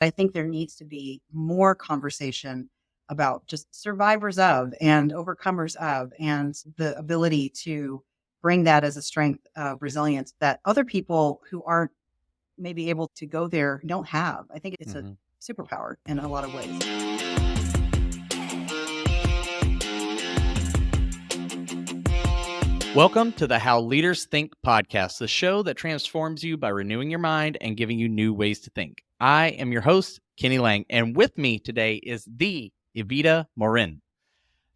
I think there needs to be more conversation about just survivors of and overcomers of, and the ability to bring that as a strength of resilience that other people who aren't maybe able to go there don't have. I think it's a Mhm. superpower in a lot of ways. Welcome to the How Leaders Think podcast, the show that transforms you by renewing your mind and giving you new ways to think. I am your host, Kenny Lange, and with me today is the Evita Morin.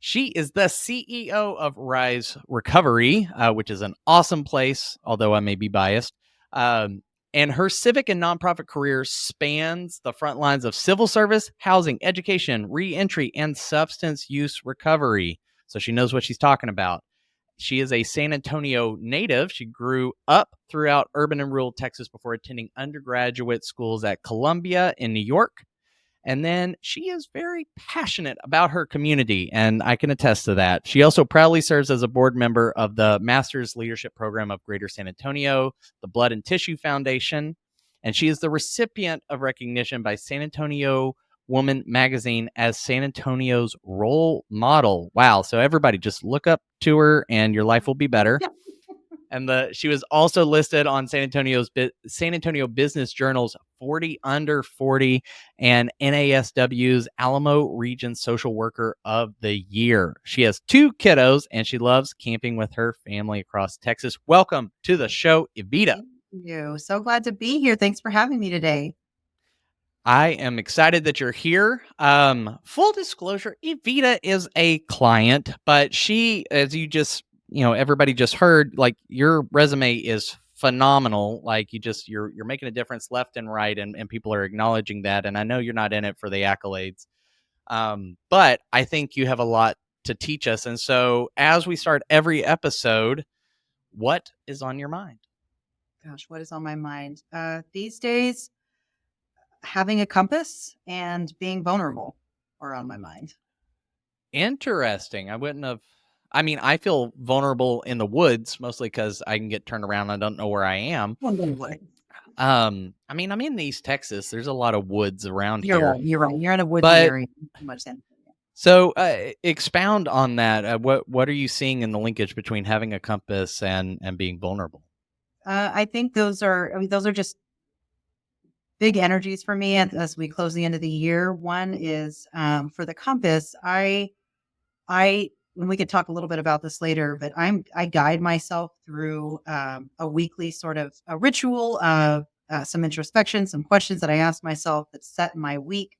She is the CEO of Rise Recovery, which is an awesome place, although I may be biased. And her civic and nonprofit career spans the front lines of civil service, housing, education, reentry, and substance use recovery. So she knows what she's talking about. She is a San Antonio native. She grew up throughout urban and rural Texas before attending undergraduate schools at Columbia in New York. And then she is very passionate about her community, and I can attest to that. She also proudly serves as a board member of the Master's Leadership Program of Greater San Antonio, the Blood and Tissue Foundation, and she is the recipient of recognition by San Antonio Woman Magazine as San Antonio's role model. Wow. So everybody just look up to her and your life will be better. And she was also listed on San Antonio Business Journal's 40 Under 40 and NASW's Alamo Region Social Worker of the Year. She has 2 kiddos and she loves camping with her family across Texas. Welcome to the show, Evita. Thank you. So glad to be here. Thanks for having me today. I am excited that you're here. Full disclosure, Evita is a client, but she, as you just, everybody just heard, like your resume is phenomenal. Like you're making a difference left and right, and people are acknowledging that. And I know you're not in it for the accolades. But I think you have a lot to teach us. And so as we start every episode, what is on your mind? Gosh, what is on my mind? These days, having a compass and being vulnerable are on my mind. Interesting. I feel vulnerable in the woods mostly because I can get turned around. I don't know where I am. Wonderful. I'm in East Texas. There's a lot of woods around You're here. right. You're right. You're in a woodsy But area. Too much San Antonio. so expound on that. What are you seeing in the linkage between having a compass and being vulnerable? I think those are just big energies for me as we close the end of the year. One is for the compass. And we could talk a little bit about this later, but I guide myself through a weekly sort of a ritual of some introspection, some questions that I ask myself that set my week.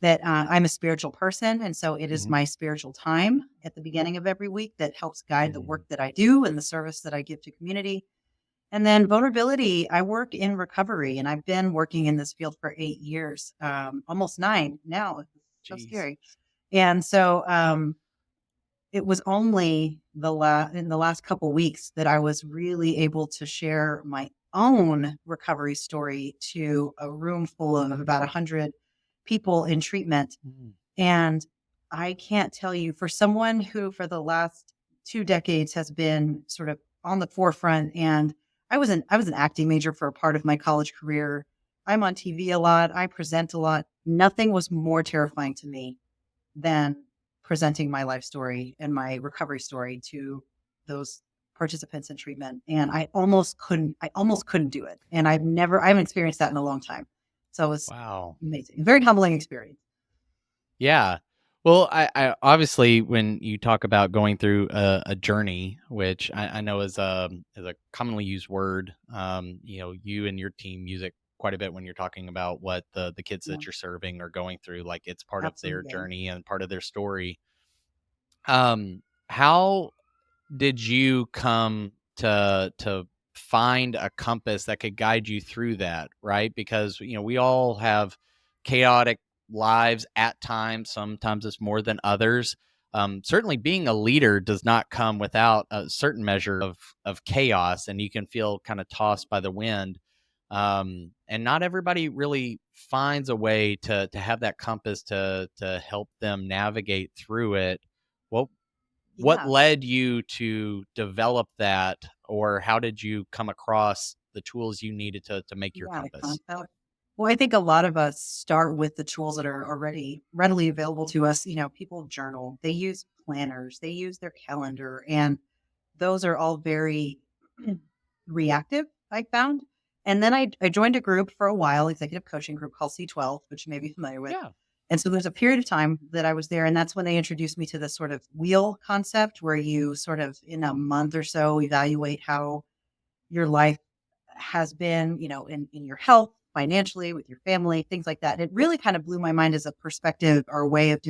That I'm a spiritual person, and so it is my spiritual time at the beginning of every week that helps guide the work that I do and the service that I give to community. And then vulnerability, I work in recovery, and I've been working in this field for 8 years, almost 9 now. It's so scary. And so it was only in the last couple weeks that I was really able to share my own recovery story to a room full of about 100 people in treatment. And I can't tell you, for someone who for the last 2 decades has been sort of on the forefront, and I was an acting major for a part of my college career. I'm on TV a lot. I present a lot. Nothing was more terrifying to me than presenting my life story and my recovery story to those participants in treatment. And I almost couldn't do it. And I haven't experienced that in a long time. So it was amazing. Very humbling experience. Yeah. Well, I obviously, when you talk about going through a journey, which I know is a commonly used word, you and your team use it quite a bit when you're talking about what the kids that you're serving are going through. Like it's part of their journey and part of their story. How did you come to find a compass that could guide you through that? Right, because we all have chaotic lives at times. Sometimes it's more than others. Certainly being a leader does not come without a certain measure of chaos, and you can feel kind of tossed by the wind. And not everybody really finds a way to have that compass to help them navigate through it. What led you to develop that, or how did you come across the tools you needed to make your compass? Well, I think a lot of us start with the tools that are already readily available to us. People journal, they use planners, they use their calendar, and those are all very reactive, I found. And then I joined a group for a while, executive coaching group called C12, which you may be familiar with. Yeah. And so there's a period of time that I was there, and that's when they introduced me to this sort of wheel concept where you sort of in a month or so evaluate how your life has been, in your health, financially, with your family, things like that. And it really kind of blew my mind as a perspective or a way of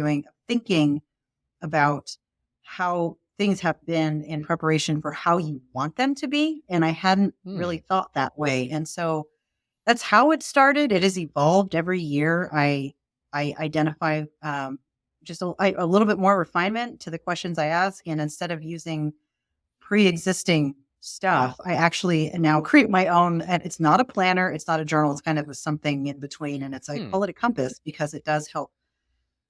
thinking about how things have been in preparation for how you want them to be. And I hadn't really thought that way. And so that's how it started. It has evolved every year. I identify just a little bit more refinement to the questions I ask. And instead of using pre-existing stuff, I actually now create my own. And it's not a planner. It's not a journal. It's kind of something in between. And I call it a compass because it does help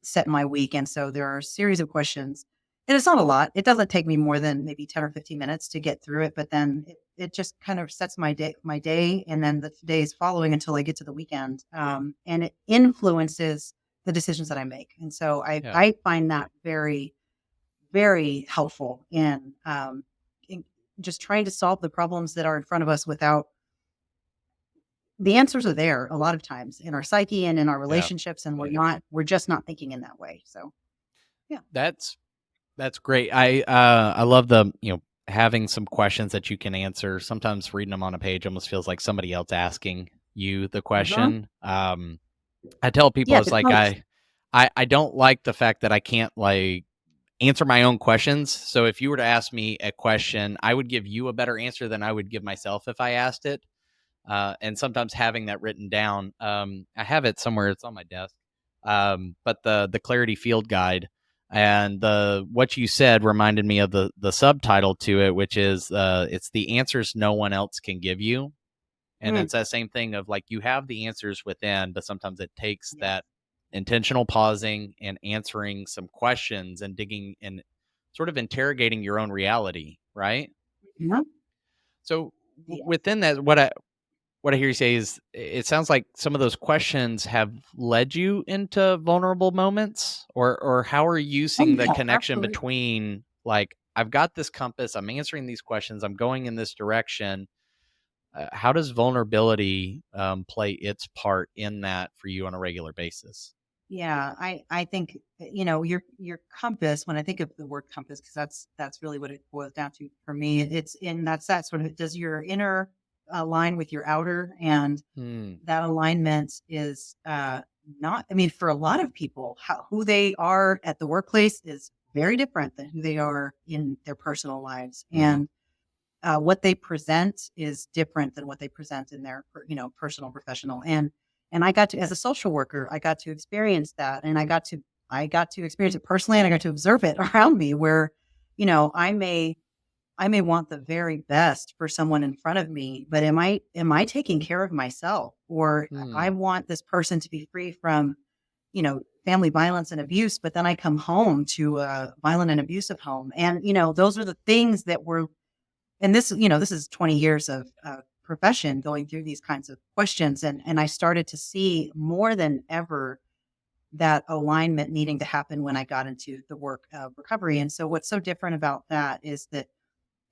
set my week. And so there are a series of questions. And it's not a lot. It doesn't take me more than maybe 10 or 15 minutes to get through it. But then it just kind of sets my day and then the days following until I get to the weekend. And it influences the decisions that I make. And so I find that very, very helpful in just trying to solve the problems that are in front of us without the answers are there a lot of times in our psyche and in our relationships, and we're just not thinking in that way. So, yeah, That's great. I love the, having some questions that you can answer. Sometimes reading them on a page almost feels like somebody else asking you the question. I tell people yeah, it's like I don't like the fact that I can't like answer my own questions. So if you were to ask me a question, I would give you a better answer than I would give myself if I asked it. And sometimes having that written down, I have it somewhere. It's on my desk. But the Clarity Field Guide and the what you said reminded me of the subtitle to it, which is it's the answers no one else can give you. And it's that same thing of like you have the answers within, but sometimes it takes that intentional pausing and answering some questions and digging and sort of interrogating your own reality, right? yeah, So yeah. within that, what I hear you say is it sounds like some of those questions have led you into vulnerable moments, or how are you Oh, seeing the yeah, connection absolutely. between like I've got this compass, I'm answering these questions, I'm going in this direction. How does vulnerability play its part in that for you on a regular basis? Yeah, I think your compass. When I think of the word compass, because that's really what it boils down to for me. It's in that's that sort of does your inner align with your outer, and Hmm. that alignment is not. I mean, for a lot of people, who they are at the workplace is very different than who they are in their personal lives, Mm-hmm. and what they present is different than what they present in their personal professional. And I got to, as a social worker, I got to experience that, and I got to experience it personally, and I got to observe it around me where I may want the very best for someone in front of me, but am I taking care of myself? Or I Hmm. want this person to be free from family violence and abuse, but then I come home to a violent and abusive home. And those are the things that were, and this is 20 years of profession going through these kinds of questions. And I started to see more than ever that alignment needing to happen when I got into the work of recovery. And so what's so different about that is that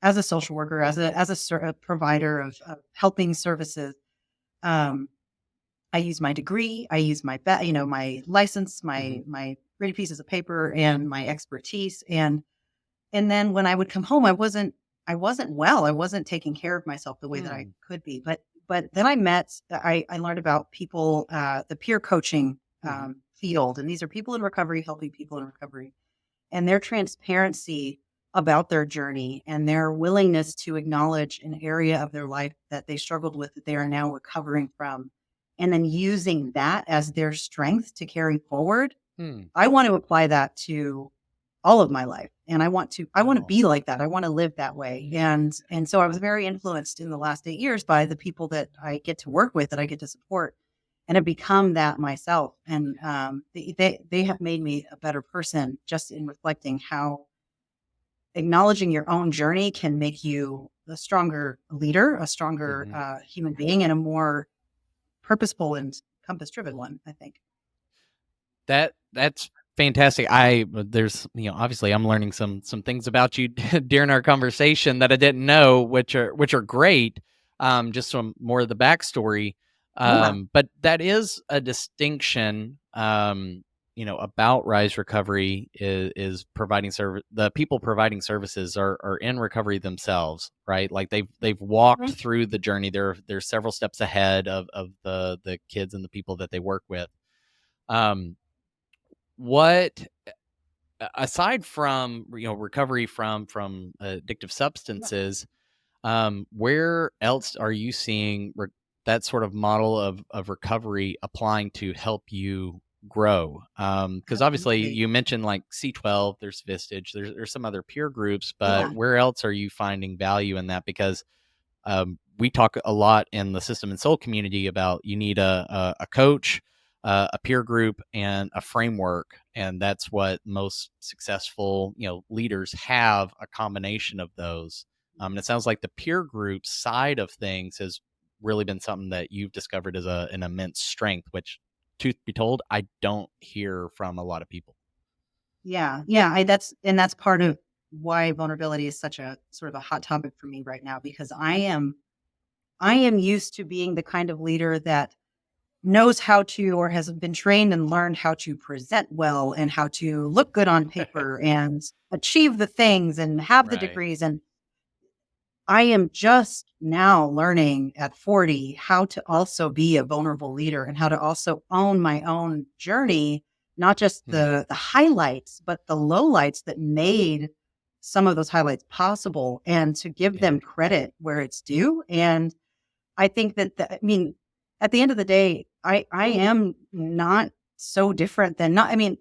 as a social worker, a provider of helping services, um, I use my degree, I use my license, Mm-hmm. my pretty pieces of paper, and my expertise. And then when I would come home, I wasn't well. I wasn't taking care of myself the way that I Hmm. could be. But then I learned about people, the peer coaching Mm-hmm. field, and these are people in recovery helping people in recovery, and their transparency about their journey and their willingness to acknowledge an area of their life that they struggled with that they are now recovering from, and then using that as their strength to carry forward. Hmm. I want to apply that to all of my life. And I want to Oh. be like that. I want to live that way. And so I was very influenced in the last 8 years by the people that I get to work with, that I get to support, and have become that myself. And they have made me a better person just in reflecting how acknowledging your own journey can make you a stronger leader, a stronger Mm-hmm. human being, and a more purposeful and compass driven one, I think. That's fantastic. There's, obviously I'm learning some things about you during our conversation that I didn't know, which are great. Just some more of the backstory. Yeah. But that is a distinction. About Rise Recovery is providing service. The people providing services are in recovery themselves, right? Like they've walked Mhm. through the journey. They're several steps ahead of the kids and the people that they work with. Um, what aside from recovery from addictive Yeah. substances, where else are you seeing that sort of model of recovery applying to help you grow? Because obviously Absolutely. you mentioned like C12, there's Vistage, there's some other peer groups, but Yeah. where else are you finding value in that? Because we talk a lot in the system and soul community about you need a coach, a peer group, and a framework, and that's what most successful leaders have, a combination of those. And it sounds like the peer group side of things has really been something that you've discovered as an immense strength, which, truth be told, I don't hear from a lot of people. Yeah. Yeah. That's part of why vulnerability is such a sort of a hot topic for me right now, because I am used to being the kind of leader that knows how to, or has been trained and learned how to present well and how to look good on paper and achieve the things and have the Right. degrees. And I am just now learning at 40 how to also be a vulnerable leader and how to also own my own journey, not just Hmm. the highlights, but the lowlights that made some of those highlights possible, and to give Yeah. them credit where it's due. And I think I mean, at the end of the day, I am not so different than not. I mean,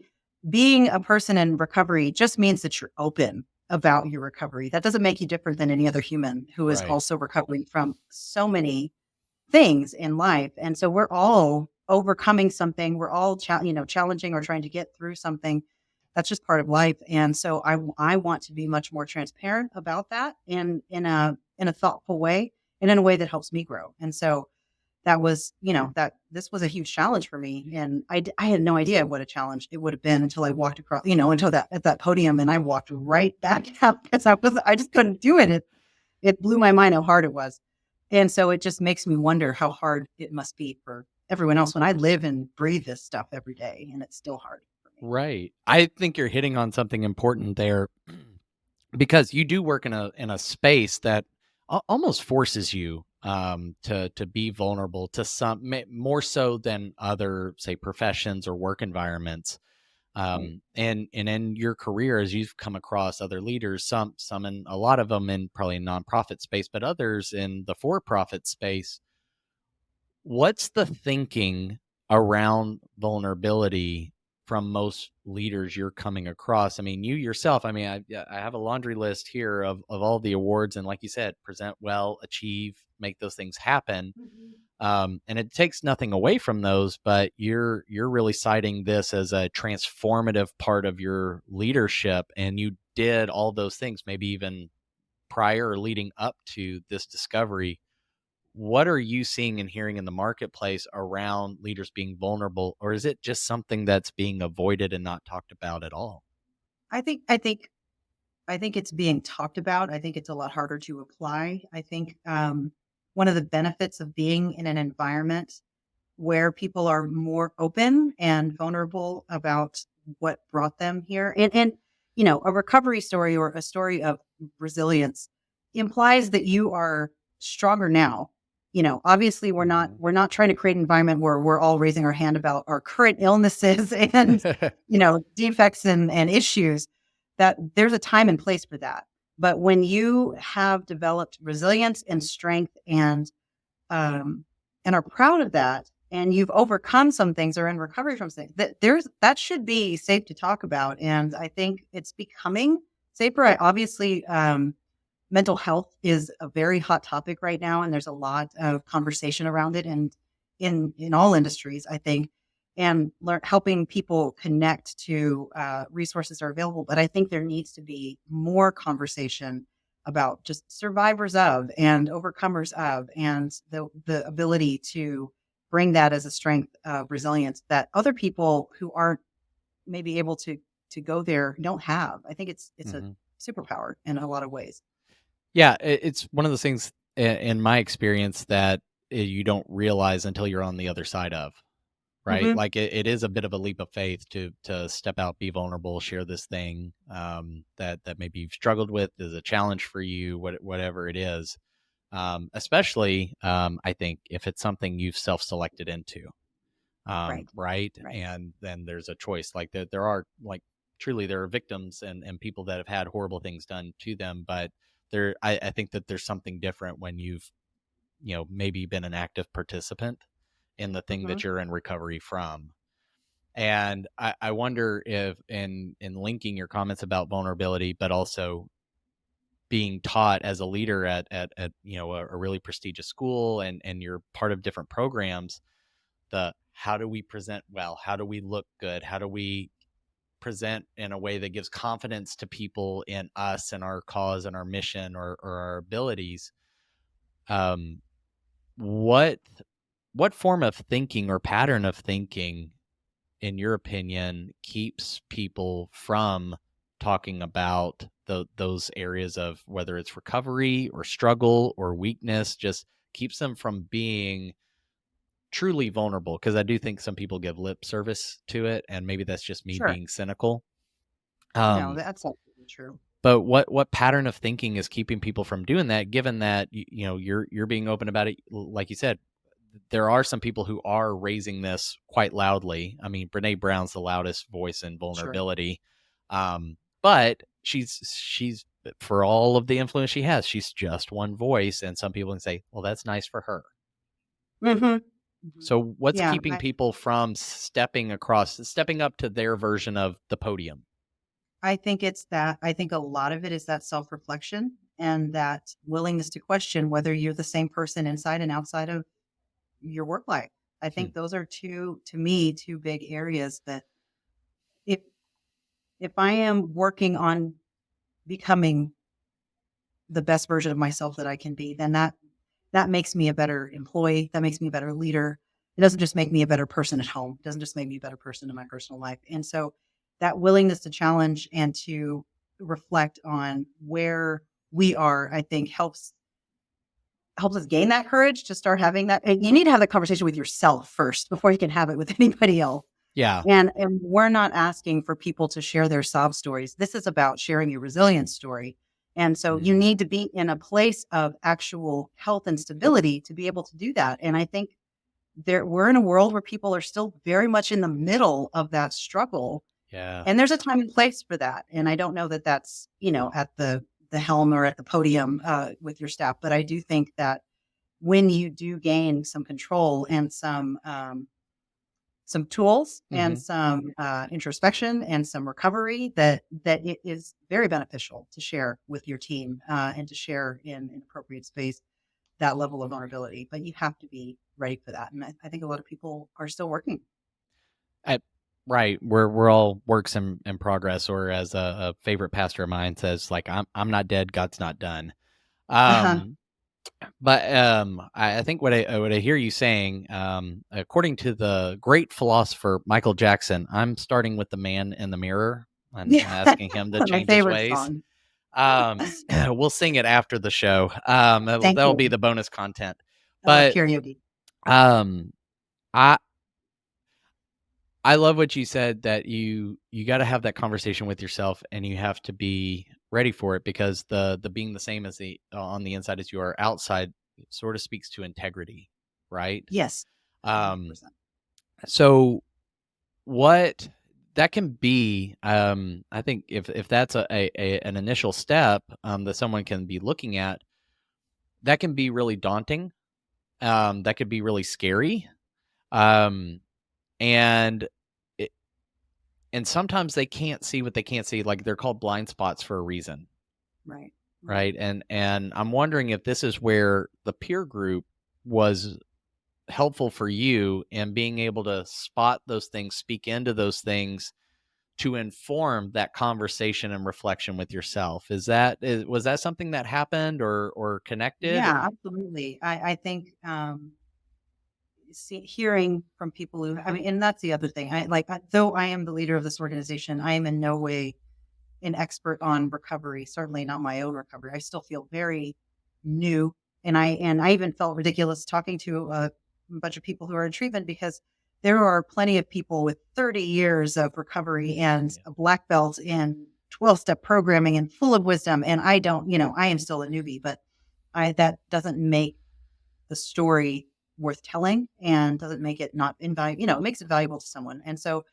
being a person in recovery just means that you're open about your recovery. That doesn't make you different than any other human who is Right. also recovering from so many things in life. And so we're all overcoming something. We're all challenging or trying to get through something. That's just part of life. And so I want to be much more transparent about that, and in a thoughtful way, and in a way that helps me grow. And so that was, that this was a huge challenge for me. And I had no idea what a challenge it would have been until I walked across, until that at that podium, and I walked right back out because I just couldn't do it. It blew my mind how hard it was. And so it just makes me wonder how hard it must be for everyone else when I live and breathe this stuff every day, and it's still hard for me. Right. I think you're hitting on something important there, because you do work in a space that almost forces you to be vulnerable to more so than other, say, professions or work environments. Right. And in your career, as you've come across other leaders, some in a lot of them in probably nonprofit space, but others in the for-profit space, what's the thinking around vulnerability from most leaders you're coming across? I mean, you yourself, I mean, I have a laundry list here of all the awards, and like you said, present well, achieve, make those things happen. Mhm. And it takes nothing away from those, but you're really citing this as a transformative part of your leadership, and you did all those things, maybe even prior or leading up to this discovery. What are you seeing and hearing in the marketplace around leaders being vulnerable, or is it just something that's being avoided and not talked about at all? I think I think I think it's being talked about. I think it's a lot harder to apply. I think one of the benefits of being in an environment where people are more open and vulnerable about what brought them here, and a recovery story or a story of resilience implies that you are stronger now. Obviously Mhm. we're not trying to create an environment where we're all raising our hand about our current illnesses and defects and issues. That there's a time and place for that. But when you have developed resilience and strength, um, and are proud of that, and you've overcome some things or in recovery from things, that should be safe to talk about. And I think it's becoming safer. I obviously, mental health is a very hot topic right now, and there's a lot of conversation around it, and in all industries, I think, and helping people connect to resources are available. But I think there needs to be more conversation about just survivors of and overcomers of, and the ability to bring that as a strength of resilience that other people who aren't maybe able to go there don't have. I think it's a hmm superpower in a lot of ways. Yeah, it's one of those things in my experience that you don't realize until you're on the other side of, right? Hmm. Like it is a bit of a leap of faith to step out, be vulnerable, share this thing that maybe you've struggled with, is a challenge for you, whatever it is. Especially, I think if it's something you've self-selected into, Right. right? Right. And then there's a choice. Like there are like truly there are victims and people that have had horrible things done to them, but I think that there's something different when you've maybe been an active participant in the thing Hmm. that you're in recovery from. And I wonder if in linking your comments about vulnerability, but also being taught as a leader at a really prestigious school and you're part of different programs, the how do we present well, how do we look good, how do we present in a way that gives confidence to people in us and our cause and our mission or our abilities. um what what form of thinking or pattern of thinking, in your opinion, keeps people from talking about those areas of whether it's recovery or struggle or weakness, just keeps them from being truly vulnerable? Because I do think some people give lip service to it, and maybe that's just me Sure. being cynical. No, Um, that's absolutely true. but what pattern of thinking is keeping people from doing that? Given that you're being open about it, like you said, there are some people who are raising this quite loudly. I mean, Brene Brown's the loudest voice in Sure. vulnerability, but she's for all of the influence she has, she's just one voice, and some people can say, "Well, that's nice for her." Hmm. Hmm. So, what's Yeah, keeping people from stepping up to their version of the podium? I think it's that. I think a lot of it is that self reflection and that willingness to question whether you're the same person inside and outside of your work life. I Hmm. think those are to me, two big areas that if if I am working on becoming the best version of myself that I can be, then that makes me a better employee. That makes me a better leader. It doesn't just make me a better person at home. It doesn't just make me a better person in my personal life. And so that willingness to challenge and to reflect on where we are, I think helps us gain that courage to start having that. And you need to have that conversation with yourself first before you can have it with anybody else. Yeah. And we're not asking for people to share their sob stories. This is about sharing your resilience story. And so you Mhm. need to be in a place of actual health and stability to be able to do that. And I think we're in a world where people are still very much in the middle of that struggle. Yeah. And there's a time and place for that. And I don't know that that's, at the helm or at the podium with your staff, but I do think that when you do gain some control and some tools and Mhm. some introspection and some recovery, that it is very beneficial to share with your team and to share in appropriate space that level of vulnerability. But you have to be ready for that, and I think a lot of people are still working. I, right. We're all works in progress, or as a favorite pastor of mine says, like I'm not dead, God's not done. Uh-huh. Um, but I think what I hear you saying, according to the great philosopher Michael Jackson, I'm starting with the man in the mirror and Yeah, asking him to my change his favorite ways. song. We'll sing it after the show. Thank That'll be you. the bonus content. I love But karaoke. um, I I love what you said, that you got to have that conversation with yourself and you have to be ready for it, because the being the same as the on the inside as you are outside sort of speaks to integrity, right? Yes, Um 100%. so what that can be, I think if that's an initial step that someone can be looking at, that can be really daunting. That could be really scary. Um and and sometimes they can't see what they can't see, like they're called blind spots for a reason, Right, right. right? And I'm wondering if this is where the peer group was helpful for you in being able to spot those things, speak into those things, to inform that conversation and reflection with yourself. Was that something that happened or connected? Yeah, absolutely. I think hearing from people who, I mean, and that's the other thing. Though I am the leader of this organization, I am in no way an expert on recovery, certainly not my own recovery. I still feel very new. And I even felt ridiculous talking to a bunch of people who are in treatment, because there are plenty of people with 30 years of recovery and a black belt in 12-step programming and full of wisdom. And I don't, I am still a newbie, but that doesn't make the story worth telling, and doesn't make it not invaluable. It makes it valuable to someone. And so,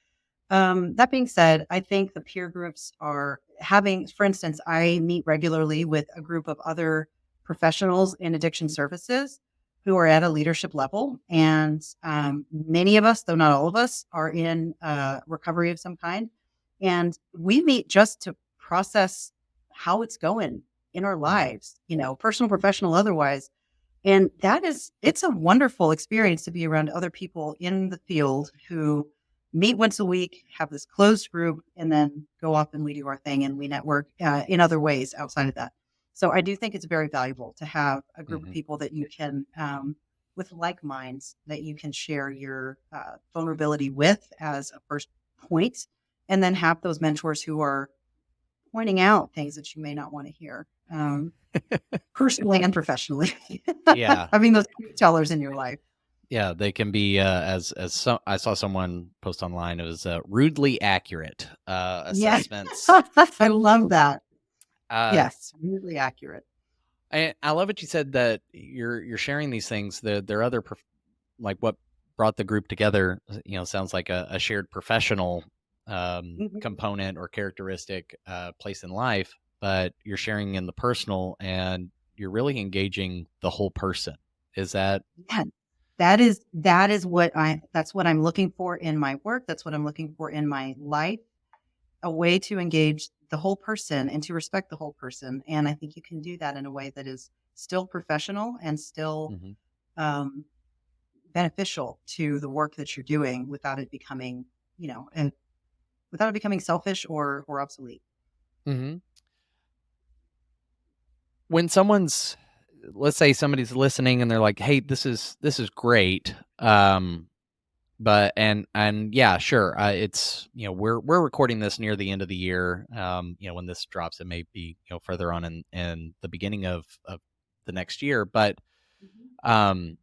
that being said, I think the peer groups are having, for instance, I meet regularly with a group of other professionals in addiction services who are at a leadership level. And many of us, though not all of us, are in recovery of some kind. And we meet just to process how it's going in our lives, personal, professional, otherwise. And it's a wonderful experience to be around other people in the field who meet once a week, have this closed group, and then go off and we do our thing and we network in other ways outside of that. So I do think it's very valuable to have a group of people that you can, with like minds, that you can share your vulnerability with as a first point, and then have those mentors who are pointing out things that you may not want to hear. Personally and professionally. Yeah. Having those tellers in your life. Yeah, they can be I saw someone post online. It was rudely accurate assessments. Yes. I love that. Yes, really accurate. I love what you said, that you're sharing these things. There are other like what brought the group together. Sounds like a shared professional component or characteristic place in life, but you're sharing in the personal, and you're really engaging the whole person. Is that? Yeah, that's what I'm looking for in my work. That's what I'm looking for in my life. A way to engage the whole person and to respect the whole person. And I think you can do that in a way that is still professional and still beneficial to the work that you're doing, without it becoming, and without it becoming selfish or obsolete. Mm-hmm. When let's say somebody's listening and they're like, "Hey, this is great," but and yeah, sure, it's we're recording this near the end of the year. When this drops, it may be further on in the beginning of the next year, but um,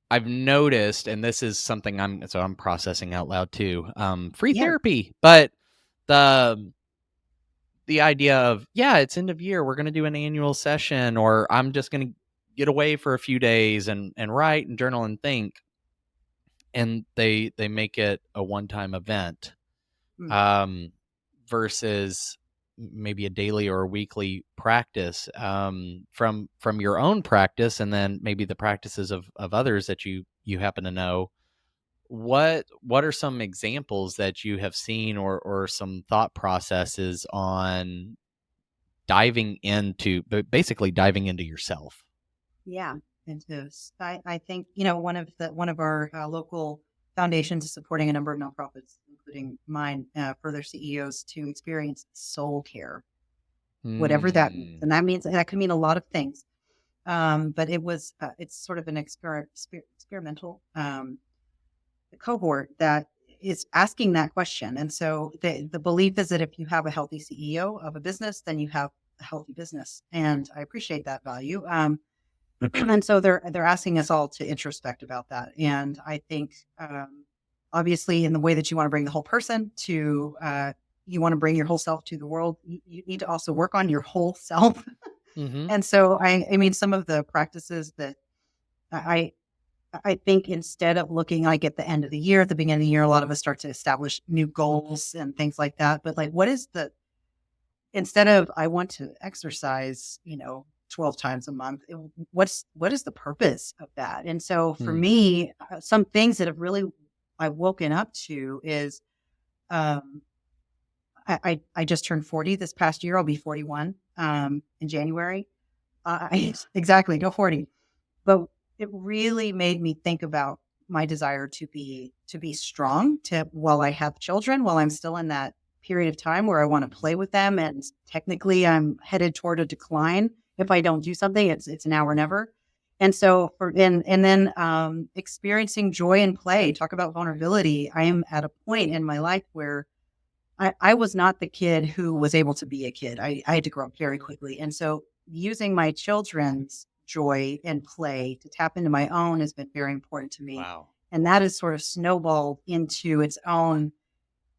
I've noticed, and this is something I'm processing out loud too. Free Yeah. therapy, but the idea of, yeah, it's end of year, we're going to do an annual session, or I'm just going to get away for a few days and write and journal and think, and they make it a one-time event, versus maybe a daily or a weekly practice, from your own practice, and then maybe the practices of others that you happen to know. What are some examples that you have seen, or some thought processes on basically diving into yourself? Yeah. And I think, one of our local foundations is supporting a number of nonprofits, including mine, for their CEOs to experience soul care, whatever that means. And that could mean a lot of things. But it's sort of an experimental cohort that is asking that question. And so the belief is that if you have a healthy CEO of a business, then you have a healthy business. And I appreciate that value. And so they're asking us all to introspect about that. And I think, obviously, in the way that you want to bring the whole person to, you want to bring your whole self to the world, you need to also work on your whole self. And so, I mean, some of the practices that I think, instead of looking like at the end of the year, at the beginning of the year, a lot of us start to establish new goals and things like that. But like, instead of, I want to exercise, 12 times a month, what is the purpose of that? And so for me, some things that have really, I've woken up to is, I just turned 40 this past year. I'll be 41 in January. Exactly, go 40. But it really made me think about my desire to be strong, while I have children, while I'm still in that period of time where I want to play with them, and technically I'm headed toward a decline if I don't do something. It's now or never. And so and then experiencing joy and play, talk about vulnerability. I am at a point in my life where I was not the kid who was able to be a kid. I had to grow up very quickly. And so using my children's joy and play to tap into my own has been very important to me. Wow. And that has sort of snowballed into its own.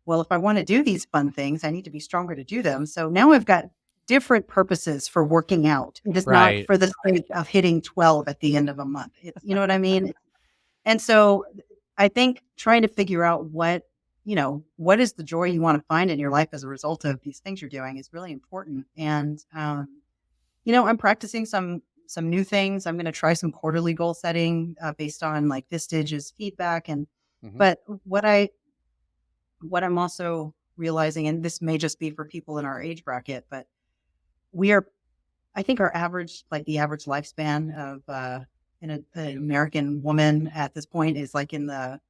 Well, if I want to do these fun things, I need to be stronger to do them. So now I've got different purposes for working out. It is not Right. for the sake of hitting 12 at the end of a month. You know what I mean? And so I think trying to figure out what is the joy you want to find in your life as a result of these things you're doing is really important. And, I'm practicing some new things. I'm going to try some quarterly goal setting based on like Vistage's feedback. Mhm. But what I'm also realizing, and this may just be for people in our age bracket, but I think our average, like the average lifespan of an American woman at this point is like in the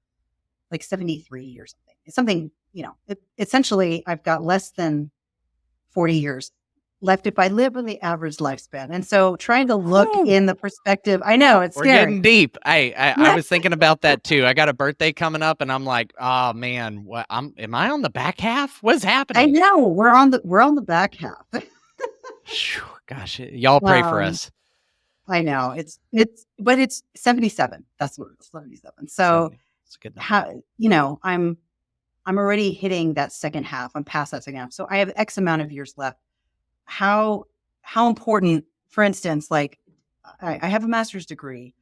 like 73 or something. It's something, essentially I've got less than 40 years left if I live in the average lifespan. And so trying to look Woo! in the perspective, I know it's We're scary. getting deep. I was thinking about that too. I got a birthday coming up, and I'm like, oh man, am I on the back half? What's I happening? know we're on the back half. Phew, gosh, y'all pray for um, us. I know but it's 77. That's what it's 77. So 70. It's a good number. I'm already hitting that second half. I'm past that second half. So I have X amount of years left. How how important, for instance, like I have a master's degree.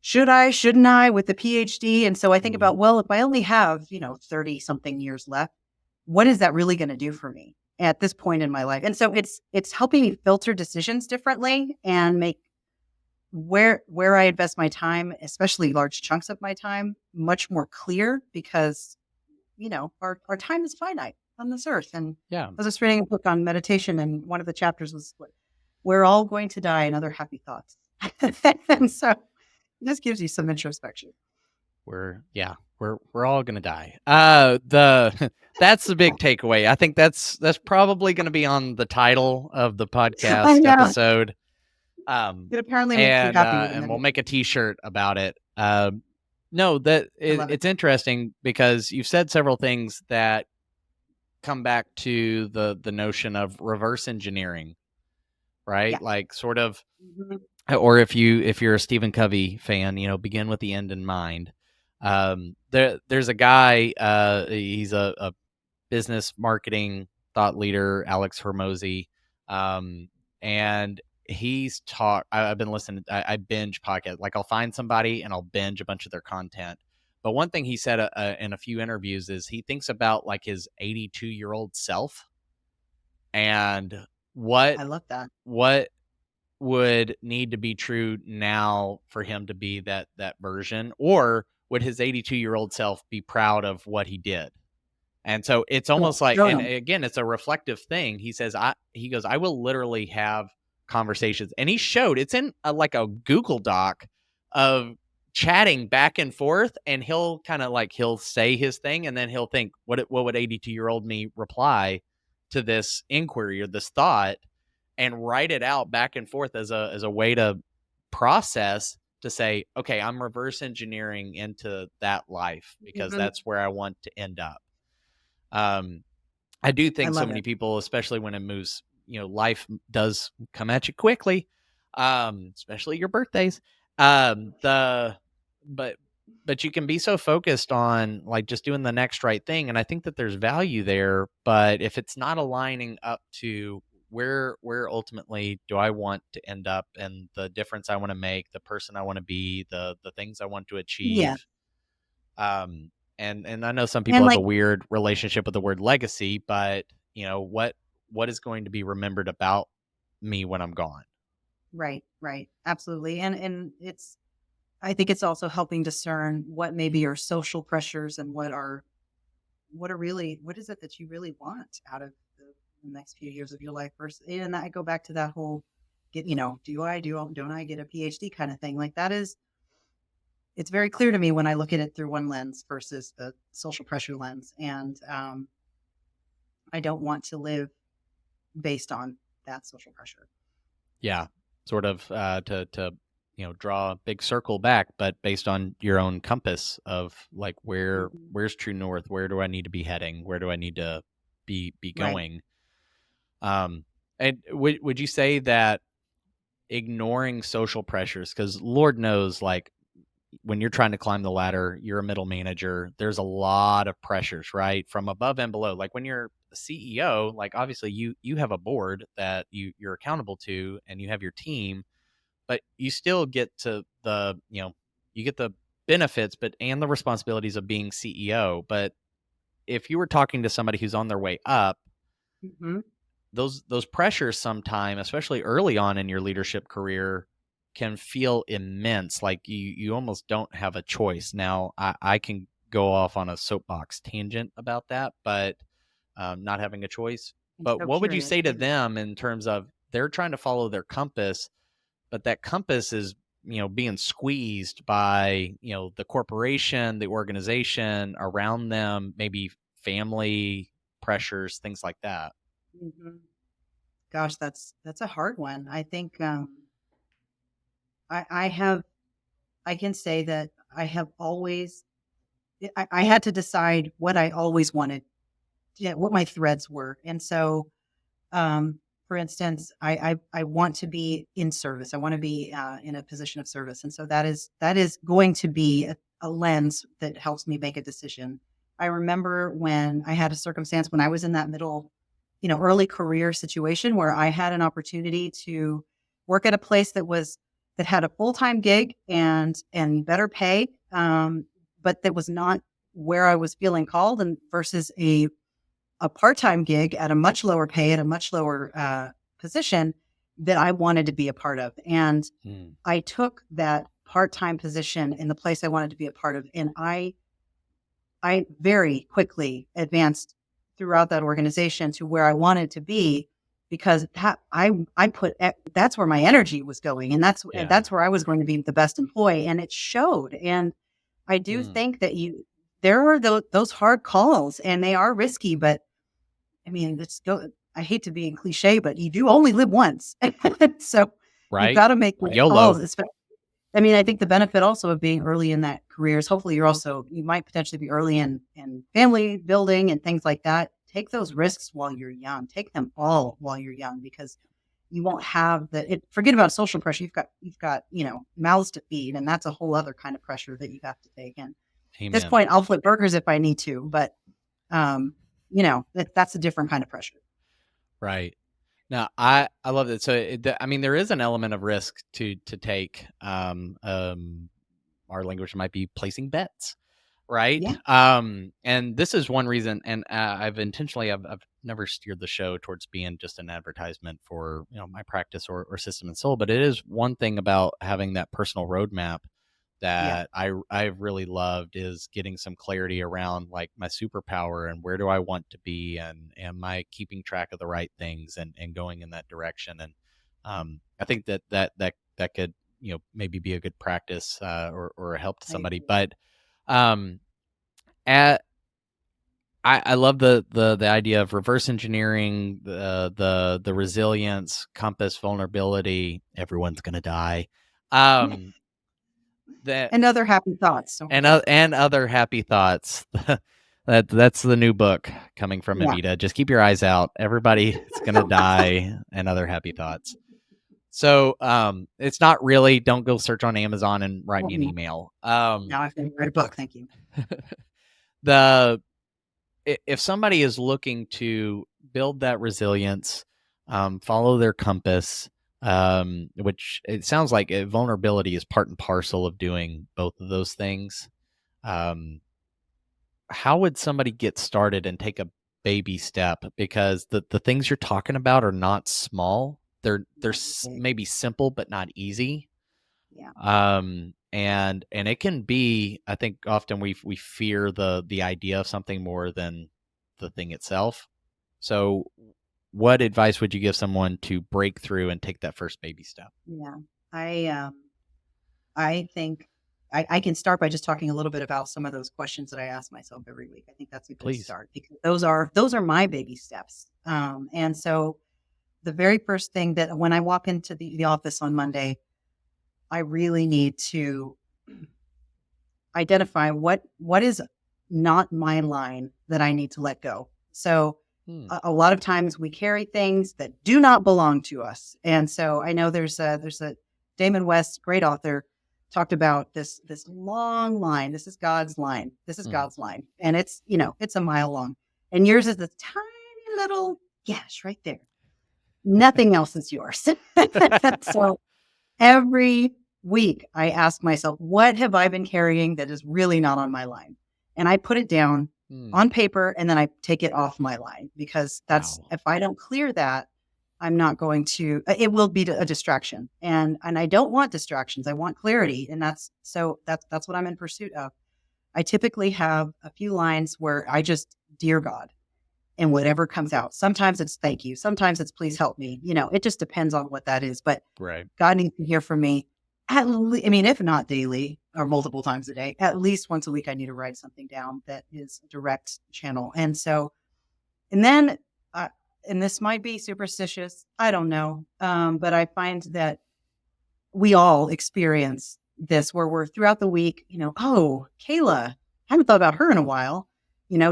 Should I, shouldn't I with the PhD? And so I think Mhm. about, well, if I only have, 30 something years left, what is that really going to do for me at this point in my life? And so it's helping me filter decisions differently and make where I invest my time, especially large chunks of my time, much more clear because our time is finite on this earth. And Yeah. I was just reading a book on meditation, and one of the chapters was, we're all going to die and other happy thoughts. And so this gives you some introspection. We're all gonna die. The that's the big takeaway. I think that's probably gonna be on the title of the I podcast know. episode. Um, It apparently makes you and happy with and we'll meditation. make a T-shirt about it. No, that I love it. it's interesting because you've said several things that come back to the notion of reverse engineering, right? Yeah. Like sort of, Mhm. or if you're a Stephen Covey fan, begin with the end in mind. There's a guy, he's a business marketing thought leader, Alex Hermosi, and I've been listening. I binge podcast. Like I'll find somebody and I'll binge a bunch of their content. But one thing he said in a few interviews is he thinks about like his 82-year-old self and what I love that. what would need to be true now for him to be that version, or would his 82-year-old self be proud of what he did? And so it's Cool. almost like, Show and them. again, it's a reflective thing. He goes, I will literally have conversations, and he showed it's in like a Google Doc of chatting back and forth, and he'll kind of like he'll say his thing, and then he'll think, what would 82-year-old me reply to this inquiry or this thought, and write it out back and forth as a way to process to say, okay, I'm reverse engineering into that life because Mhm. that's where I want to end up. Um, I do I think so love many it. people, especially when it moves, life does come at you quickly, especially your birthdays. The but but you can be so focused on like just doing the next right thing, and I think that there's value there. But if it's not aligning up to where ultimately do I want to end up, and the difference I want to make, the person I want to be, the things I want to Yeah. achieve, um, and I know some people And have a like, weird relationship with the word legacy, but what is going to be remembered about me when I'm gone? right, right. Absolutely. And I think it's also helping discern what maybe are social pressures and what is it that you really want out of the next few years of your life versus, and I go back to that whole don't I get a PhD kind of thing. Like it's very clear to me when I look at it through one lens versus the social pressure lens. And I don't want to live based on that social pressure. Yeah, sort of to draw a big circle back, but based on your own compass of like Mhm. where's true north, where do I need to be heading, where do I need to be Right. going. And would you say that ignoring social pressures, because Lord knows, like when you're trying to climb the ladder, you're a middle manager, there's a lot of pressures, right? From above and below. Like when you're a CEO, like obviously you have a board that you're accountable to and you have your team, but you still get to you get the benefits but and the responsibilities of being CEO. But if you were talking to somebody who's on their way up, Mhm. those pressures sometime, especially early on in your leadership career, can feel immense. Like you almost don't have a choice. Now I can go off on a soapbox tangent about that, but not having a choice. I'm But so what would you curious. say to Yeah. them in terms of they're trying to follow their compass, but that compass is being squeezed by the corporation, the organization around them, maybe family pressures, things like that. Mhm. Gosh, that's a hard one. I think I have I can say that I have always I had to decide what I always wanted, yeah, what my threads were, and so Um, for instance, I want to be in service. I want to be in a position of service, and so that is going to be a lens that helps me make a decision. I remember when I had a circumstance when I was in that middle, early career situation where I had an opportunity to work at a place that had a full time gig and better pay, but that was not where I was feeling called, and versus a part-time gig at a much lower pay at a much lower position that I wanted to be a part of. And Hmm. I took that part-time position in the place I wanted to be a part of. And I very quickly advanced throughout that organization to where I wanted to be because that's where my energy was going. And Yeah. that's where I was going to be the best employee. And it showed. And I do Mm. think that there are those hard calls and they are risky, but I mean, let's go. I hate to be cliche, but you do only live once. So you've Right? got to make those calls. YOLO. I mean, I think the benefit also of being early in that career is hopefully you might potentially be early in family building and things like that. Take those risks while you're young. Take them all while you're young because you won't have forget about social pressure. You've got, mouths to feed, and that's a whole other kind of pressure that you have to take. And at this Amen. point, I'll flip burgers if I need to, but um, that's a different kind of pressure. Right. Now, I love that. So, I mean, there is an element of risk to take. Our language might be placing bets, right? Yeah. And this is one reason. And I've never steered the show towards being just an advertisement for my practice or system and soul, but it is one thing about having that personal roadmap Yeah. that I've really loved is getting some clarity around like my superpower and where do I want to be and am I keeping track of the right things and going in that direction. And I think that could maybe be a good practice or a help to I somebody. agree. But um, at I love the idea of reverse engineering the resilience, compass, vulnerability. Everyone's gonna die. Um, that And other happy thoughts, don't forget. and other happy thoughts. That's the new book coming from Yeah. Evita. Just keep your eyes out. Everybody is gonna die, and other happy thoughts. So it's not really. Don't go search on Amazon and write me an Mhm. email. Now I've got to write a book, thank you. The if somebody is looking to build that resilience, follow their compass, which it sounds like vulnerability is part and parcel of doing both of those things. Um, how would somebody get started and take a baby step? Because the things you're talking about are not small. They're Right. maybe simple but not easy. Yeah. And it can be, I think often we fear the idea of something more than the thing itself. So what advice would you give someone to break through and take that first baby step? Yeah. I think I can start by just talking a little bit about some of those questions that I ask myself every week. I think that's a good Please. start because those are my baby steps. And so the very first thing that when I walk into the office on Monday, I really need to identify what is not my line that I need to let go. So a lot of times we carry things that do not belong to us. And so I know there's a Damon West, great author, talked about this long line. This is God's line. This is God's line. And it's, it's a mile long. And yours is this tiny little gash right there. Nothing else is yours. So every week I ask myself, what have I been carrying that is really not on my line? And I put it down on paper and then I take it off my line, because if I don't clear that, I'm not going to, it will be a distraction. And I don't want distractions. I want clarity. And that's what I'm in pursuit of. I typically have a few lines where I just, dear God, and whatever comes out. Sometimes it's thank you. Sometimes it's please help me. It just depends on what that is. But Right. God needs to hear from me if not daily or multiple times a day, at least once a week, I need to write something down that is a direct channel. And so, and then, and this might be superstitious, I don't know. But I find that we all experience this where we're throughout the week, oh, Kayla, haven't thought about her in a while.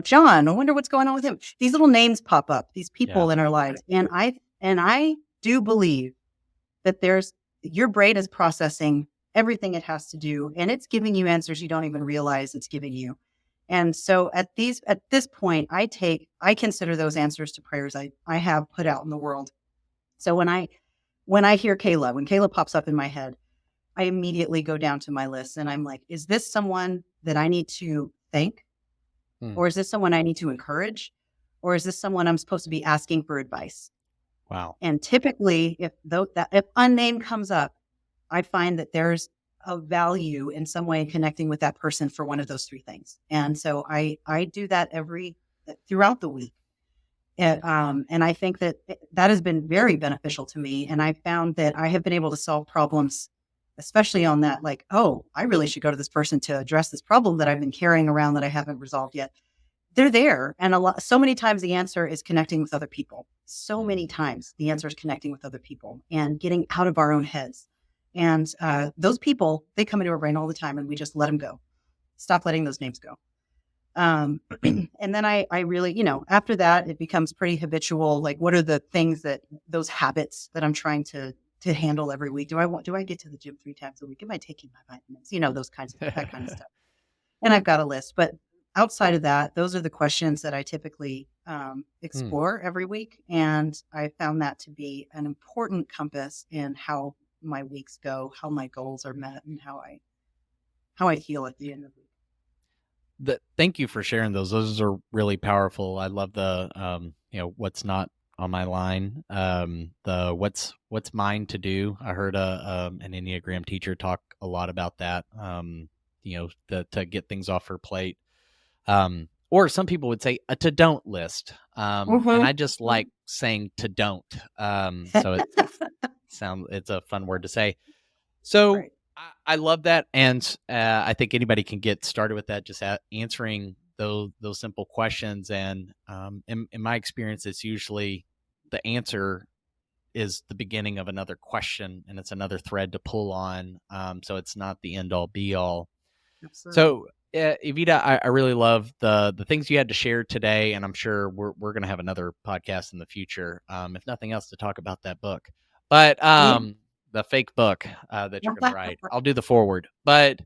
John, I wonder what's going on with him. These little names pop up, these people in our lives. And I do believe that your brain is processing everything it has to do, and it's giving you answers you don't even realize it's giving you. And so at this point, I consider those answers to prayers I have put out in the world. So when I hear Kayla, when Kayla pops up in my head, I immediately go down to my list and I'm like, is this someone that I need to thank? Or is this someone I need to encourage? Or is this someone I'm supposed to be asking for advice? Wow. And typically, if unnamed comes up, I find that there's a value in some way in connecting with that person for one of those three things. And so I do that throughout the week. And I think that has been very beneficial to me. And I found that I have been able to solve problems, especially on that, like, oh, I really should go to this person to address this problem that I've been carrying around that I haven't resolved yet. They're there. And so many times the answer is connecting with other people. So many times the answer is connecting with other people and getting out of our own heads. And those people, they come into our brain all the time and we just let them go. Stop letting those names go. And then I really, after that, it becomes pretty habitual. Like, what are the things those habits that I'm trying to handle every week? Do I get to the gym 3 times a week? Am I taking my vitamins? Those kinds of, that kind of stuff. And I've got a list, but outside of that, those are the questions that I typically explore every week. And I found that to be an important compass in how my weeks go, how my goals are met, and how I feel at the end of the week. Thank you for sharing those. Those are really powerful. I love the, what's not on my line. The what's mine to do. I heard an Enneagram teacher talk a lot about that. To get things off her plate. Or some people would say a to don't list. And I just like saying to don't. So it's a fun word to say. So right. I love that. And I think anybody can get started with that, just answering those simple questions. And in my experience, it's usually the answer is the beginning of another question, and it's another thread to pull on. So it's not the end all be all. Absolutely. So Evita, I really love the things you had to share today, and I'm sure we're going to have another podcast in the future, if nothing else, to talk about that book. But the fake book that you're going to write, I'll do the forward. But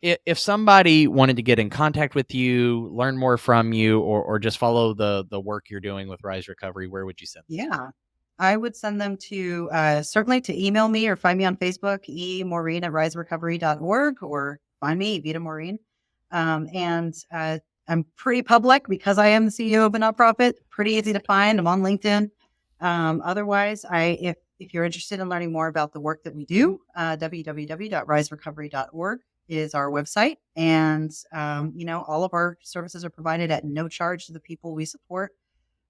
if somebody wanted to get in contact with you, learn more from you, or just follow the work you're doing with Rise Recovery, where would you send them? Yeah. I would send them to certainly to email me or find me on Facebook, emorin@riserecovery.org, or find me, Evita Morin. And I'm pretty public because I am the CEO of a nonprofit. Pretty easy to find. I'm on LinkedIn. Otherwise, if you're interested in learning more about the work that we do, www.riserecovery.org is our website. And, all of our services are provided at no charge to the people we support.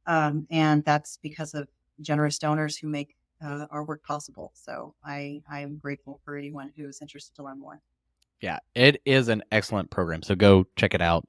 And that's because of generous donors who make our work possible. So I'm grateful for anyone who is interested to learn more. Yeah, it is an excellent program. So go check it out.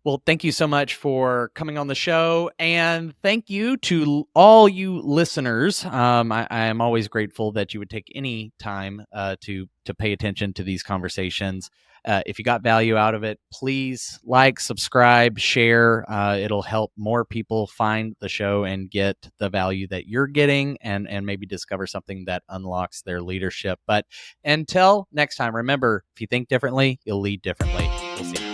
Well, thank you so much for coming on the show. And thank you to all you listeners. I am always grateful that you would take any time to pay attention to these conversations. If you got value out of it, please like, subscribe, share. It'll help more people find the show and get the value that you're getting, and maybe discover something that unlocks their leadership. But until next time, remember, if you think differently, you'll lead differently. We'll see you.